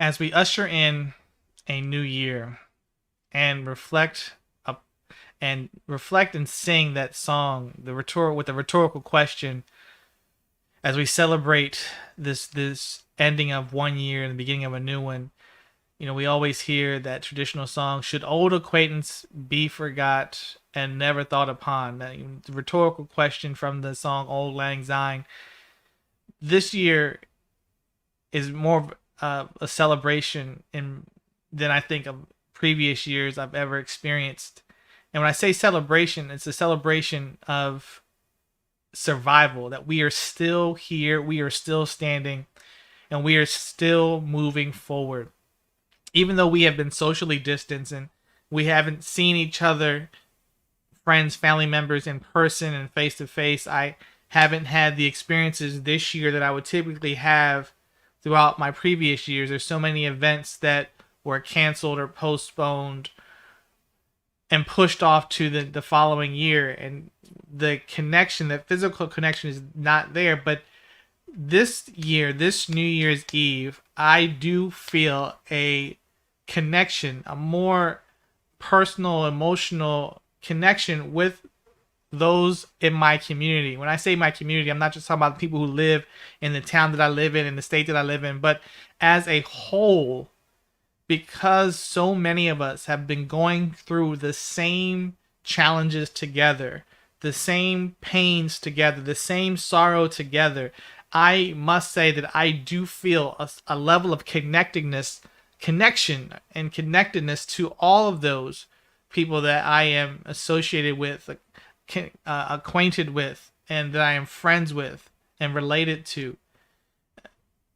As we usher in a new year and reflect and sing that song, with the rhetorical question, as we celebrate this ending of one year and the beginning of a new one. We always hear that traditional song, "Should old acquaintance be forgot and never thought upon?" That the rhetorical question from the song "Old Lang Syne." This year is more of a celebration than I think of previous years I've ever experienced. And when I say celebration, it's a celebration of survival, that we are still here, we are still standing, and we are still moving forward. Even though we have been socially distanced and we haven't seen each other, friends, family members in person and face to face, I haven't had the experiences this year that I would typically have throughout my previous years. There's so many events that were canceled or postponed and pushed off to the following year, and the connection, that physical connection, is not there. But this year, this New Year's Eve, I do feel a connection, a more personal, emotional connection with those in my community. When I say my community, I'm not just talking about the people who live in the town that I live in the state that I live in, but as a whole, because so many of us have been going through the same challenges together, the same pains together, the same sorrow together. I must say that I do feel a level of connection and connectedness to all of those people that I am associated with, acquainted with, and that I am friends with and related to.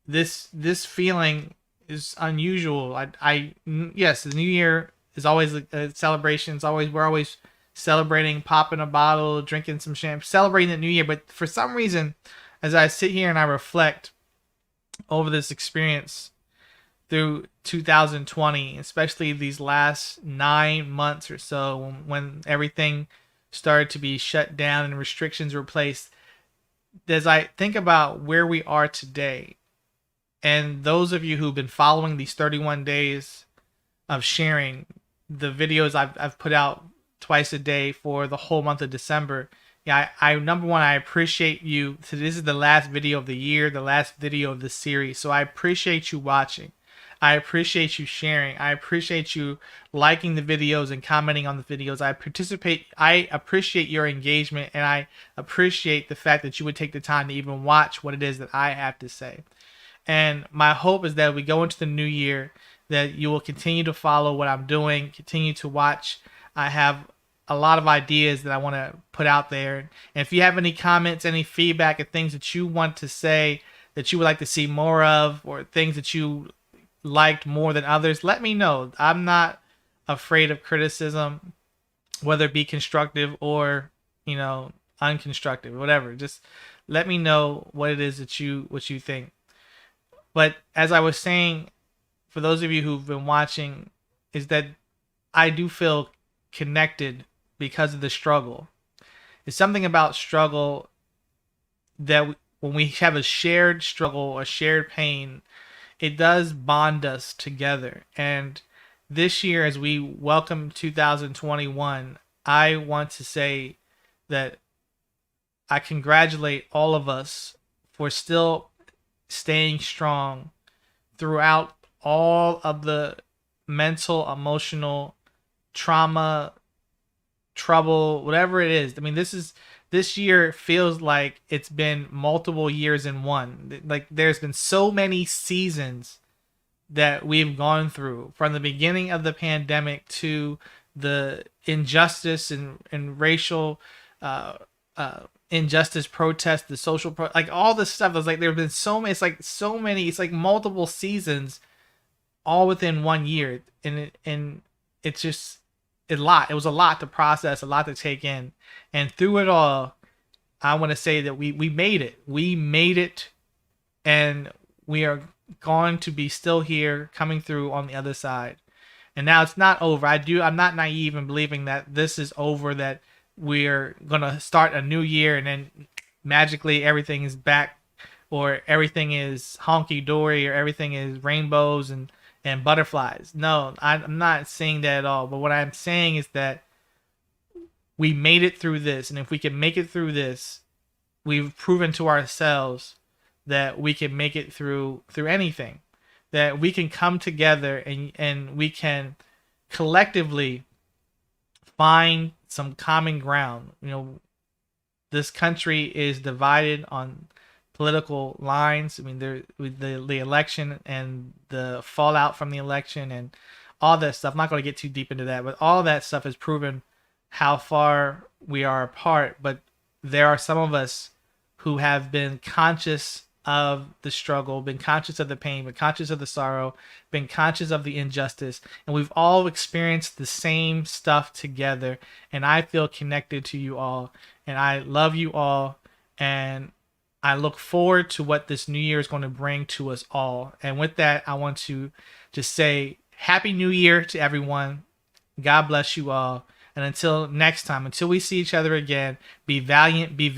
This feeling is unusual. Yes, the new year is always a celebration. We're always celebrating, popping a bottle, drinking some champagne, celebrating the new year. But for some reason, as I sit here and I reflect over this experience through 2020, especially these last 9 months or so, when everything started to be shut down and restrictions were placed, as I think about where we are today, and those of you who've been following these 31 days of sharing the videos I've put out twice a day for the whole month of December. Yeah, I number one, I appreciate you. So this is the last video of the year, the last video of the series. So I appreciate you watching. I appreciate you sharing. I appreciate you liking the videos and commenting on the videos. I appreciate your engagement, and I appreciate the fact that you would take the time to even watch what it is that I have to say. And my hope is that we go into the new year, that you will continue to follow what I'm doing, continue to watch. I have a lot of ideas that I want to put out there. And if you have any comments, any feedback, and things that you want to say that you would like to see more of, or things that you liked more than others, let me know. I'm not afraid of criticism, whether it be constructive or, unconstructive, whatever. Just let me know what it is that what you think. But as I was saying, for those of you who've been watching, is that I do feel connected because of the struggle. It's something about struggle that when we have a shared struggle, a shared pain, it does bond us together. And this year, as we welcome 2021, I want to say that I congratulate all of us for still staying strong throughout all of the mental, emotional trauma, trouble, whatever it is. I mean, this year feels like it's been multiple years in one. Like there's been so many seasons that we've gone through, from the beginning of the pandemic to the injustice and racial injustice protests, the like all this stuff. It's like there've been so many. It's like multiple seasons, all within 1 year, and it's just a lot. It was a lot to process, a lot to take in, and through it all, I want to say that we made it. We made it, and we are going to be still here, coming through on the other side. And now it's not over. I'm not naive in believing that this is over, that we're gonna start a new year and then magically everything is back or everything is honky dory or everything is rainbows and butterflies. No, I'm not saying that at all. But what I'm saying is that we made it through this, and if we can make it through this, we've proven to ourselves that we can make it through anything. That we can come together and we can collectively find some common ground. You know, this country is divided on political lines. I mean, there with the election and the fallout from the election and all that stuff. I'm not going to get too deep into that, but all that stuff has proven how far we are apart. But there are some of us who have been conscious of the struggle, been conscious of the pain, been conscious of the sorrow, been conscious of the injustice, and we've all experienced the same stuff together. And I feel connected to you all, and I love you all, and I look forward to what this new year is going to bring to us all. And with that, I want to just say Happy New Year to everyone. God bless you all. And until next time, until we see each other again, be valiant, be vigilant.